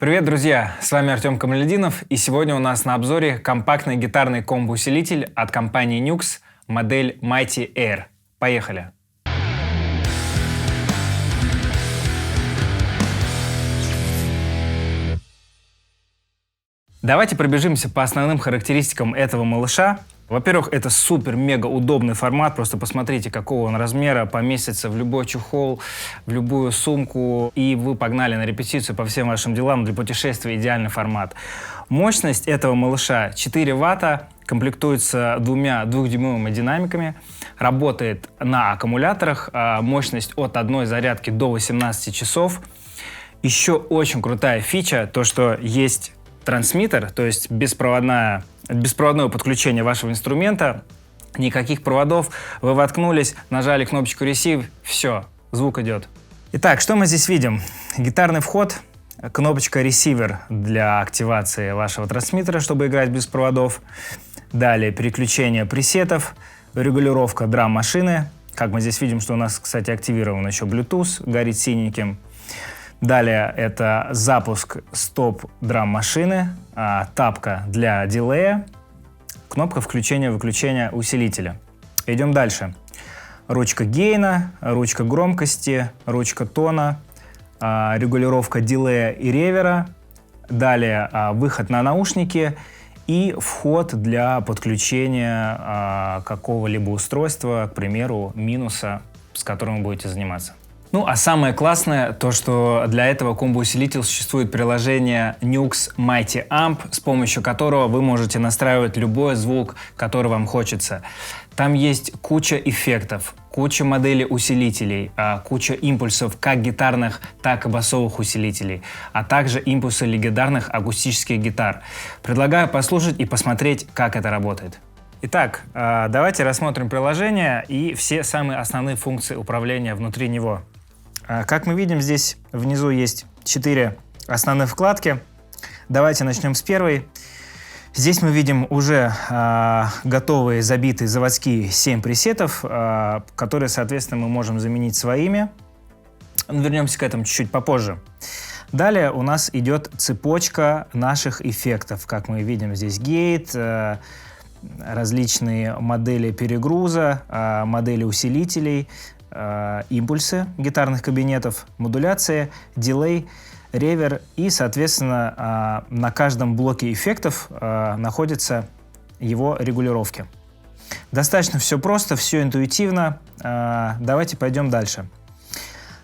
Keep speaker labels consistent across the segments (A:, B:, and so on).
A: Привет, друзья! С вами Артем Камалетдинов, и сегодня у нас на обзоре компактный гитарный комбо-усилитель от компании Nux, модель Mighty Air. Поехали! Давайте пробежимся по основным характеристикам этого малыша. Во-первых, это супер-мега удобный формат. Просто посмотрите, какого он размера. Поместится в любой чехол, в любую сумку. И вы погнали на репетицию по всем вашим делам. Для путешествия идеальный формат. Мощность этого малыша 4 ватта. Комплектуется двумя 2-дюймовыми динамиками. Работает на аккумуляторах. Мощность от одной зарядки до 18 часов. Еще очень крутая фича, то что есть трансмиттер, то есть беспроводное подключение вашего инструмента, никаких проводов, вы воткнулись, нажали кнопочку Receive, все, звук идет. Итак, что мы здесь видим? Гитарный вход, кнопочка Receiver для активации вашего трансмиттера, чтобы играть без проводов. Далее переключение пресетов, регулировка драм-машины. Как мы здесь видим, что у нас, кстати, активирован еще Bluetooth, горит синеньким. Далее это запуск стоп-драм-машины, тапка для дилея, кнопка включения-выключения усилителя. Идем дальше. Ручка гейна, ручка громкости, ручка тона, регулировка дилея и ревера. Далее выход на наушники и вход для подключения какого-либо устройства, к примеру, минуса, с которым вы будете заниматься. Ну, а самое классное, то что для этого комбо-усилителя существует приложение Nux Mighty Amp, с помощью которого вы можете настраивать любой звук, который вам хочется. Там есть куча эффектов, куча моделей усилителей, куча импульсов как гитарных, так и басовых усилителей, а также импульсы легендарных акустических гитар. Предлагаю послушать и посмотреть, как это работает. Итак, давайте рассмотрим приложение и все самые основные функции управления внутри него. Как мы видим, здесь внизу есть 4 основных вкладки. Давайте начнем с первой. Здесь мы видим уже готовые, забитые заводские 7 пресетов, которые, соответственно, мы можем заменить своими. Вернемся к этому чуть-чуть попозже. Далее у нас идет цепочка наших эффектов. Как мы видим, здесь гейт, различные модели перегруза, модели усилителей, импульсы гитарных кабинетов, модуляция, дилей, ревер и, соответственно, на каждом блоке эффектов находятся его регулировки. Достаточно все просто, все интуитивно. Давайте пойдем дальше.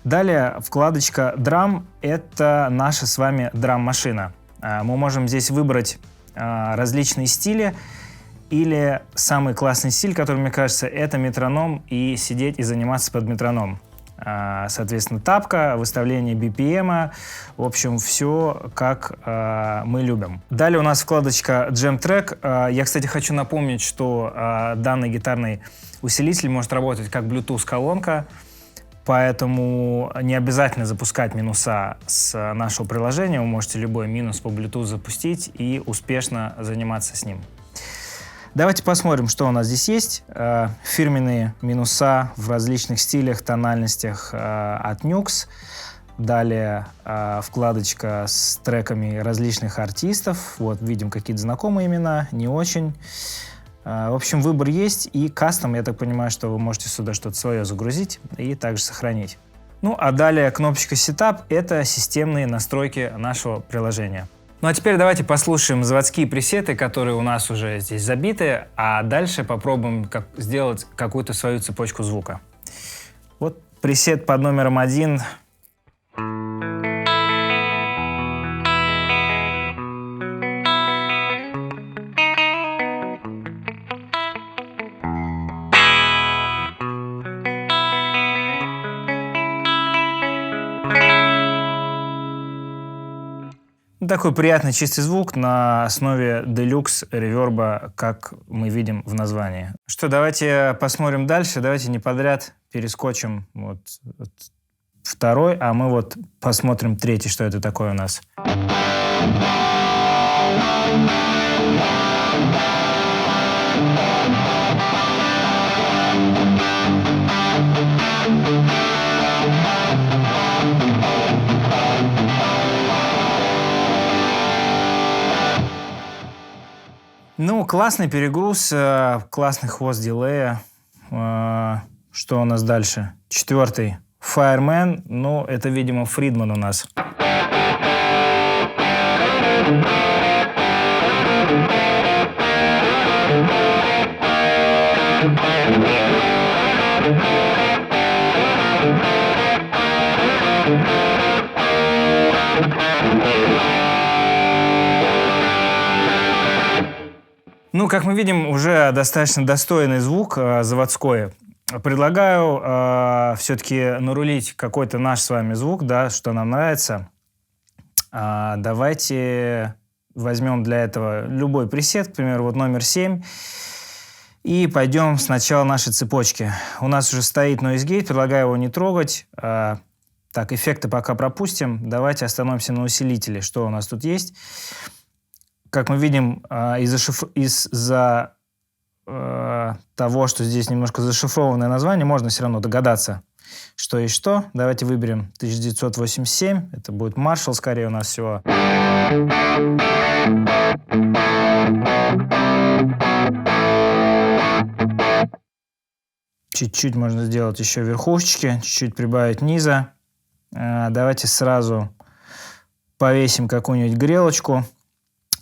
A: Далее вкладочка Drum – это наша с вами драм-машина. Мы можем здесь выбрать различные стили. Или самый классный стиль, который, мне кажется, это метроном и сидеть и заниматься под метроном. Соответственно, тапка, выставление BPM, в общем, все как мы любим. Далее у нас вкладочка Jam Track. Я, кстати, хочу напомнить, что данный гитарный усилитель может работать как Bluetooth-колонка, поэтому не обязательно запускать минуса с нашего приложения. Вы можете любой минус по Bluetooth запустить и успешно заниматься с ним. Давайте посмотрим, что у нас здесь есть. Фирменные минуса в различных стилях, тональностях от Nux. Далее вкладочка с треками различных артистов. Вот, видим какие-то знакомые имена, не очень. В общем, выбор есть. И кастом, я так понимаю, что вы можете сюда что-то свое загрузить и также сохранить. Ну, а далее кнопочка Setup — это системные настройки нашего приложения. Ну а теперь давайте послушаем заводские пресеты, которые у нас уже здесь забиты, а дальше попробуем сделать какую-то свою цепочку звука. Вот пресет под номером 1. Такой приятный чистый звук на основе Deluxe реверба, как мы видим в названии. Что, давайте посмотрим дальше. Давайте не подряд перескочим вот второй, а мы вот посмотрим третий, что это такое у нас. Ну, классный перегруз, классный хвост дилея. Что у нас дальше? 4-й. Fireman. Ну, это, видимо, Фридман у нас. Ну, как мы видим, уже достаточно достойный звук заводской. Предлагаю все-таки нарулить какой-то наш с вами звук, да, что нам нравится. Давайте возьмем для этого любой пресет, к примеру, вот номер 7, и пойдем с начала нашей цепочки. У нас уже стоит Noise Gate, предлагаю его не трогать. Так, эффекты пока пропустим. Давайте остановимся на усилителе. Что у нас тут есть? Как мы видим, из-за того, что здесь немножко зашифрованное название, можно все равно догадаться, что есть что. Давайте выберем 1987. Это будет Marshall, скорее, у нас всего. Чуть-чуть можно сделать еще верхушечки, чуть-чуть прибавить низа. Давайте сразу повесим какую-нибудь грелочку.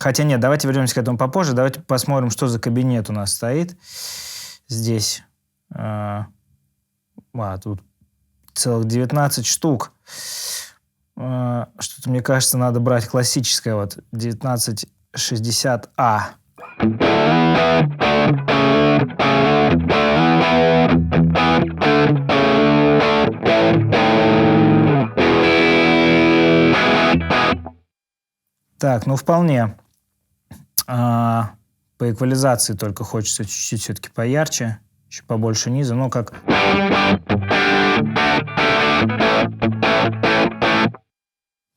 A: Хотя нет, давайте вернемся к этому попозже. Давайте посмотрим, что за кабинет у нас стоит здесь. Тут целых 19 штук. Что-то, мне кажется, надо брать классическое. Вот 1960А. Так, ну вполне. По эквализации только хочется чуть-чуть все-таки поярче, еще побольше низа, ну как...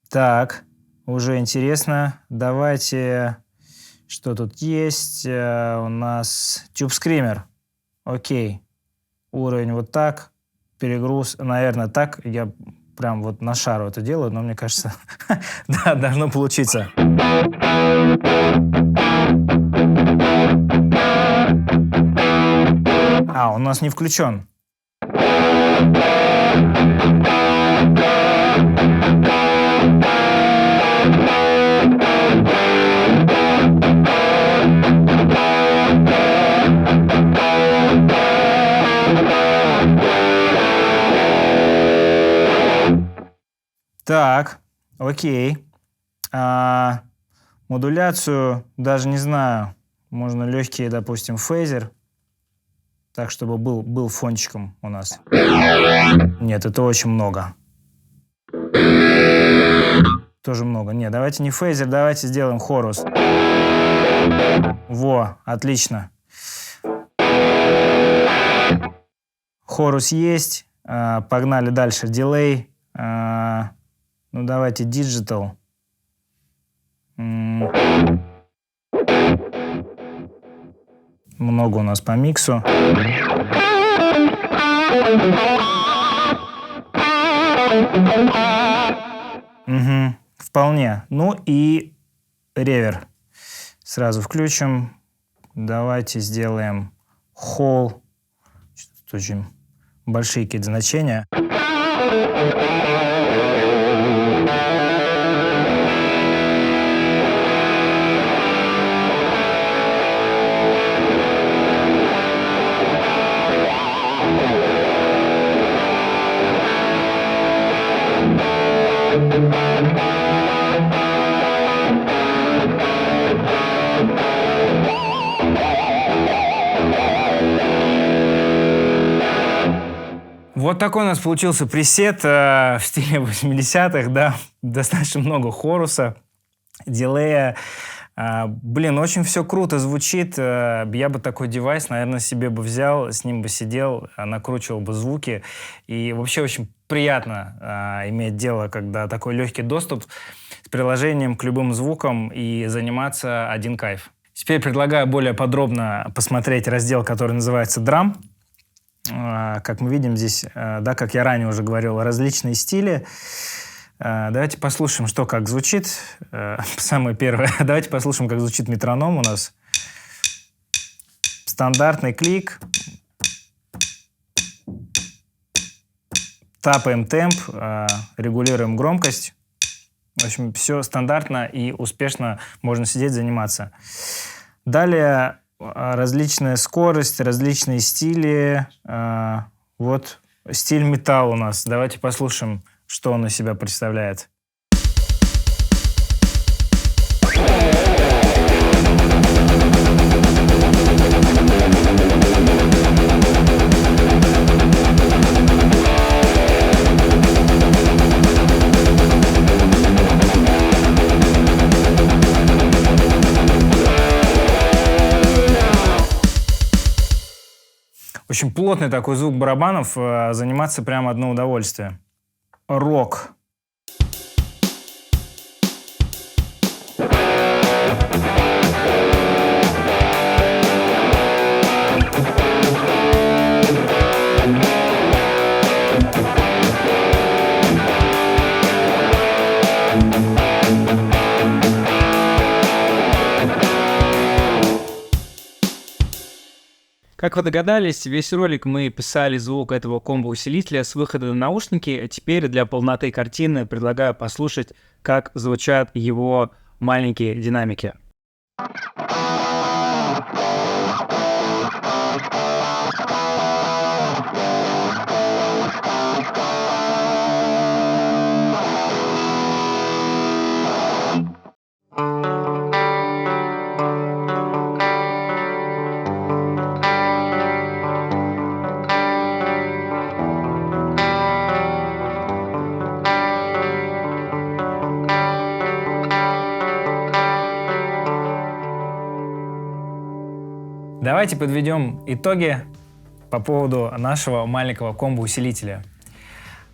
A: Так, уже интересно. Давайте, что тут есть? У нас Tube Screamer. Окей. Уровень вот так, перегруз, наверное, так. Я прям вот на шару это делаю, но мне кажется, да, должно получиться. У нас не включен. Так, окей. Модуляцию даже не знаю. Можно легкий, допустим, фейзер. Так, чтобы был фончиком у нас. Нет, это очень много. Тоже много. Нет, давайте не фейзер, давайте сделаем хорус. Во, отлично. Хорус есть. Погнали дальше. Дилей. Ну, давайте диджитал. Много у нас по миксу. Угу, вполне. Ну и ревер. Сразу включим. Давайте сделаем холл. Тут очень большие какие-то значения. Вот такой у нас получился пресет в стиле 80-х, да, достаточно много хоруса, дилея. Блин, очень все круто звучит. Я бы такой девайс, наверное, себе бы взял, с ним бы сидел, накручивал бы звуки. И вообще очень приятно иметь дело, когда такой легкий доступ с приложением к любым звукам и заниматься один кайф. Теперь предлагаю более подробно посмотреть раздел, который называется «Драм». Как мы видим здесь, да, как я ранее уже говорил, различные стили. Давайте послушаем, что как звучит. Самое первое. Давайте послушаем, как звучит метроном у нас. Стандартный клик. Тапаем темп, регулируем громкость. В общем, все стандартно и успешно можно сидеть, заниматься. Далее различная скорость, различные стили. Вот стиль металл у нас. Давайте послушаем, что он из себя представляет. Очень плотный такой звук барабанов, заниматься прямо одно удовольствие. Рок.
B: Как вы догадались, весь ролик мы писали звук этого комбо-усилителя с выхода на наушники, а теперь для полноты картины предлагаю послушать, как звучат его маленькие динамики.
A: Давайте подведем итоги по поводу нашего маленького комбо-усилителя.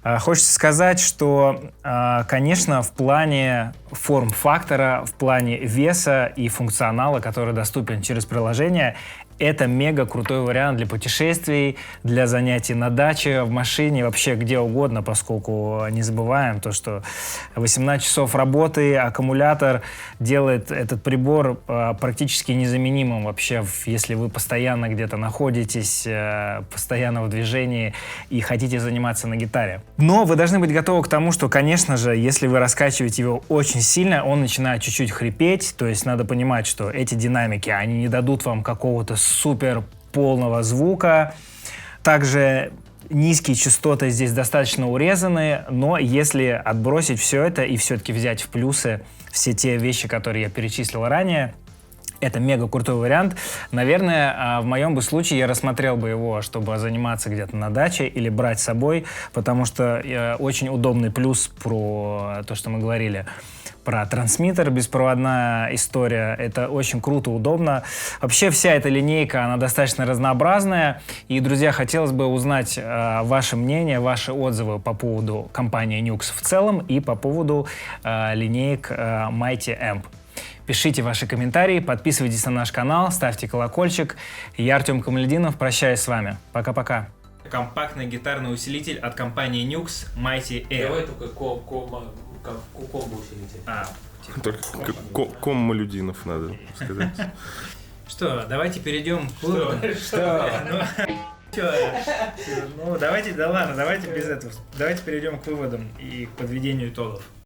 A: Хочется сказать, что, конечно, в плане форм-фактора, в плане веса и функционала, который доступен через приложение, это мега крутой вариант для путешествий, для занятий на даче, в машине, вообще где угодно, поскольку не забываем то, что 18 часов работы, аккумулятор делает этот прибор практически незаменимым вообще, если вы постоянно где-то находитесь, постоянно в движении и хотите заниматься на гитаре. Но вы должны быть готовы к тому, что, конечно же, если вы раскачиваете его очень сильно, он начинает чуть-чуть хрипеть, то есть надо понимать, что эти динамики, они не дадут вам какого-то супер полного звука. Также низкие частоты здесь достаточно урезаны, но если отбросить все это и все-таки взять в плюсы все те вещи, которые я перечислил ранее, это мега крутой вариант. Наверное, в моем бы случае я рассмотрел бы его, чтобы заниматься где-то на даче или брать с собой, потому что очень удобный плюс про то, что мы говорили, про трансмиттер, беспроводная история. Это очень круто, удобно. Вообще вся эта линейка, она достаточно разнообразная. И, друзья, хотелось бы узнать ваше мнение, ваши отзывы по поводу компании Nux в целом и по поводу линеек Mighty Amp. Пишите ваши комментарии, подписывайтесь на наш канал, ставьте колокольчик. Я Артем Камалетдинов, прощаюсь с вами. Пока-пока. Компактный гитарный усилитель от компании Nux Mighty Air.
C: Давай только комбо-усилитель.
D: Только Камалетдинов надо сказать.
A: Что, давайте перейдем к выводам. Ну, давайте, да ладно, давайте без этого. Давайте перейдем к выводам и к подведению итогов.